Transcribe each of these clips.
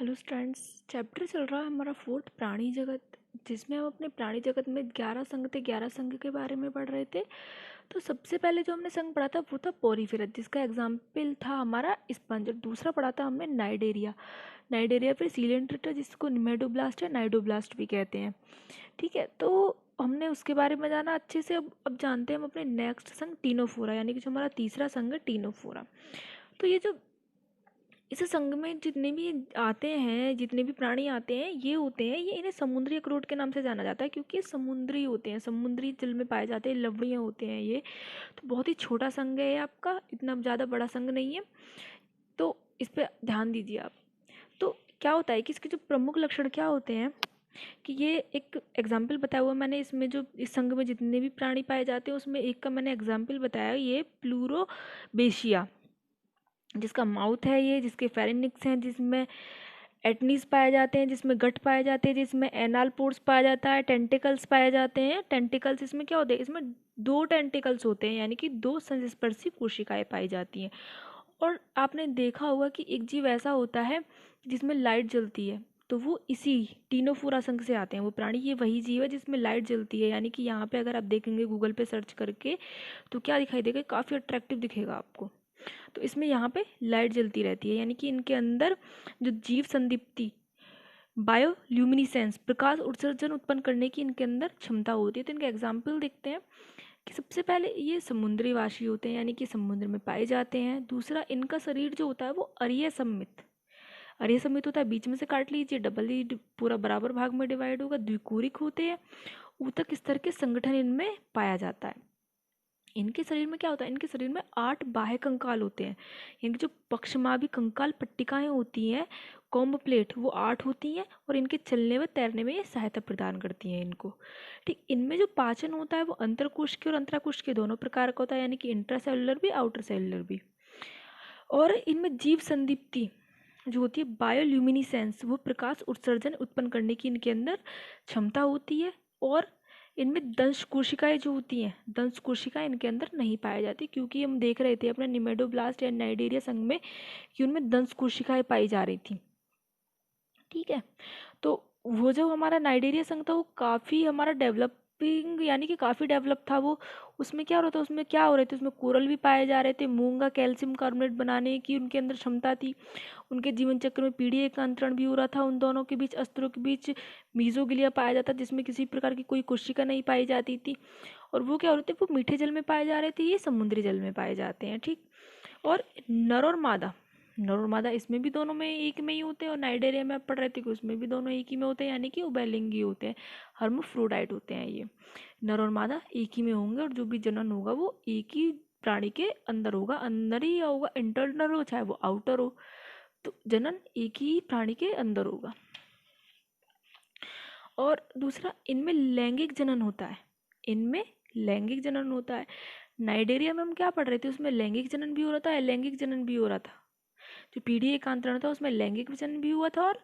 Hello students. Chapter चल रहा है हमारा फोर्थ प्राणी जगत, जिसमें हम अपने प्राणी जगत में 11 संघ थे। 11 संघ के बारे में पढ़ रहे थे। तो सबसे पहले जो हमने संघ पढ़ा था वो था पोरीफेरा, जिसका एग्जाम्पल था हमारा स्पंज। और दूसरा पढ़ा था हमने नाइडेरिया। नाइडेरिया फिर सीलेंट्रेटा, जिसको निमेटोब्लास्ट या नाइडोब्लास्ट भी कहते हैं। ठीक है, तो हमने उसके बारे में जाना अच्छे से। अब जानते हैं हम अपने नेक्स्ट संघ टीनोफोरा, यानी कि जो हमारा तीसरा संघ है टीनोफोरा। तो ये जो इस संघ में जितने भी आते हैं, जितने भी प्राणी आते हैं, ये होते हैं, ये इन्हें समुद्री अखरोट के नाम से जाना जाता है, क्योंकि ये समुद्री होते हैं, समुद्री जल में पाए जाते हैं, लवणीय होते हैं ये। तो बहुत ही छोटा संघ है ये आपका, इतना ज़्यादा बड़ा संघ नहीं है, तो इस पर ध्यान दीजिए आप। तो क्या होता है कि इसके जो प्रमुख लक्षण क्या होते हैं कि ये एक एग्जाम्पल बताया हुआ मैंने, इसमें जो इस संघ में जितने भी प्राणी पाए जाते हैं उसमें एक का मैंने एग्जाम्पल बताया, ये प्लूरोबेशिया, जिसका माउथ है ये, जिसके फेरिंग्स हैं, जिसमें एटनीस पाए जाते हैं, जिसमें गट पाए जाते हैं, जिसमें एनाल पोर्स पाया जाता है, टेंटिकल्स पाए जाते हैं। टेंटिकल्स इसमें क्या होते हैं, इसमें दो टेंटिकल्स होते हैं, यानी कि दो संस्पर्शी कोशिकाएं पाई जाती हैं। और आपने देखा होगा कि एक जीव ऐसा होता है जिसमें लाइट जलती है, तो वो इसी टीनोफोरा संघ से आते हैं वो प्राणी। ये वही जीव है जिसमें लाइट जलती है, यानी कि यहाँ पे अगर आप देखेंगे गूगल पे सर्च करके तो क्या दिखाई देगा, काफ़ी अट्रैक्टिव दिखेगा आपको। तो इसमें यहाँ पे लाइट जलती रहती है, यानी कि इनके अंदर जो जीव संदीप्ति, बायोल्यूमिनिसेंस, प्रकाश उत्सर्जन उत्पन्न करने की इनके अंदर क्षमता होती है। तो इनके एग्जाम्पल देखते हैं कि सबसे पहले ये समुद्री वासी होते हैं, यानी कि समुद्र में पाए जाते हैं। दूसरा, इनका शरीर जो होता है वो अरीय सममित, अरीय सममित होता है, बीच में से काट लीजिए, डबल ही पूरा बराबर भाग में डिवाइड होगा। द्विकोरिक होते हैं, ऊतक स्तर के संगठन इनमें पाया जाता है। इनके शरीर में क्या होता है, इनके शरीर में 8 बाह्य कंकाल होते हैं। इनकी जो पक्षमाभि कंकाल पट्टिकाएं होती हैं, कॉम्ब प्लेट, वो 8 होती हैं, और इनके चलने व तैरने में ये सहायता प्रदान करती हैं इनको। ठीक, इनमें जो पाचन होता है वो अंतरकोश के और अंतराकोश के दोनों प्रकार का होता है, यानी कि इंट्रासेलुलर भी आउटर सेलुलर भी। और इनमें जीव संदीप्ति जो होती है, बायोल्यूमिनिसेंस, वो प्रकाश उत्सर्जन उत्पन्न करने की इनके अंदर क्षमता होती है। और इनमें दंश कोशिकाएं जो होती हैं, दंश कोशिकाएं इनके अंदर नहीं पाई जाती, क्योंकि हम देख रहे थे अपने निमेटोब्लास्ट या नाइडेरिया संघ में कि उनमें दंश कोशिकाएं पाई जा रही थी। ठीक है, तो वो जो हमारा नाइडेरिया संघ था वो काफ़ी हमारा डेवलपिंग, यानी कि काफ़ी डेवलप था वो। उसमें क्या हो रहा था, उसमें क्या हो रहे थे, उसमें कोरल भी पाए जा रहे थे, मूंगा कैल्शियम कार्बोनेट बनाने की उनके अंदर क्षमता थी। उनके जीवन चक्र में पीढ़ी एकांतरण भी हो रहा था, उन दोनों के बीच, अस्त्रों के बीच मीजोगिलिया पाया जाता, जिसमें किसी प्रकार की कोई कोशिका नहीं पाई जाती थी। और वो क्या होते थे, वो मीठे जल में पाए जा रहे थे, ये समुद्री जल में पाए जाते हैं। ठीक, और नर और मादा, नर और मादा इसमें भी दोनों में एक में ही होते हैं। और नाइडेरिया में आप पढ़ रहे थे कि उसमें भी दोनों एक ही में होते हैं, यानी कि उभयलिंगी होते हैं, हर्माफ्रोडाइट होते हैं ये। नर और मादा एक ही में होंगे, और जो भी जनन होगा वो एक ही प्राणी के अंदर होगा, अंदर ही होगा, इंटरनल हो चाहे वो आउटर हो, तो जनन एक ही प्राणी के अंदर होगा। और दूसरा, इनमें लैंगिक जनन होता है, इनमें लैंगिक जनन होता है। नाइडेरिया में हम क्या पढ़ रहे थे, उसमें लैंगिक जनन भी हो रहा था, अलैंगिक जनन भी हो रहा था। जो पीढ़ी एकांतरण था उसमें लैंगिक जनन भी हुआ था और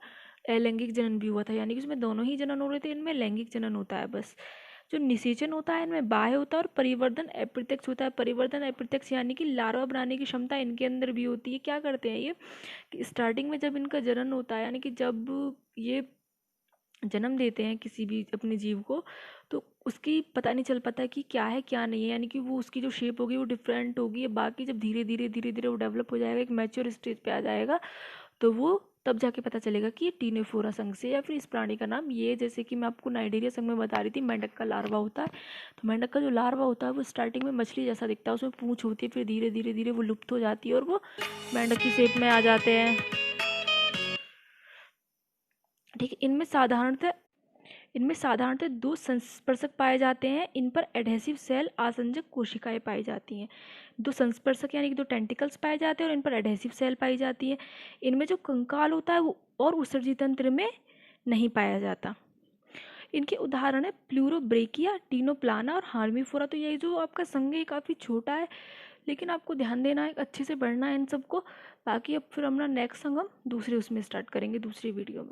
अलैंगिक जनन भी हुआ था, यानी कि उसमें दोनों ही जनन हो रहे थे। इनमें लैंगिक जनन होता है बस। जो निषेचन होता है इनमें बाह्य होता है, और परिवर्धन अप्रत्यक्ष होता है। परिवर्धन अप्रत्यक्ष यानी कि लार्वा बनाने की क्षमता इनके अंदर भी होती है। क्या करते हैं ये कि स्टार्टिंग में जब इनका जनन होता है, यानी कि जब ये जन्म देते हैं किसी भी अपने जीव को, तो उसकी पता नहीं चल पाता कि क्या है क्या नहीं है, यानी कि वो उसकी जो शेप होगी वो डिफरेंट होगी। बाकी जब धीरे धीरे धीरे धीरे वो डेवलप हो जाएगा, एक मैच्योर स्टेज पे आ जाएगा, तो वो तब जाके पता चलेगा कि ये टीनेफोरा संघ से, या फिर इस प्राणी का नाम ये, जैसे कि मैं आपको नाइडेरिया संघ में बता रही थी, मेंढक का लार्वा होता है। तो मेंढक का जो लार्वा होता है वो स्टार्टिंग में मछली जैसा दिखता है, उसमें पूंछ होती है, फिर धीरे धीरे धीरे वो लुप्त हो जाती है और वो मेंढक की शेप में आ जाते हैं। ठीक है, इनमें साधारणतः दो संस्पर्शक पाए जाते हैं। इन पर एडहेसिव सेल आसंजक कोशिकाएं पाई जाती हैं। दो संस्पर्शक यानी कि दो टेंटिकल्स पाए जाते हैं और इन पर एडहेसिव सेल पाई जाती है। इनमें जो कंकाल होता है वो और उत्सर्जी तंत्र में नहीं पाया जाता। इनके उदाहरण है प्लूरोब्रेकिया, टीनोप्लाना और हार्मीफोरा। तो ये जो आपका संघ है काफ़ी छोटा है, लेकिन आपको ध्यान देना है, अच्छे से पढ़ना है इन सबको। बाकी अब फिर अपना नेक्स्ट संघ हम दूसरे उसमें स्टार्ट करेंगे, दूसरी वीडियो में।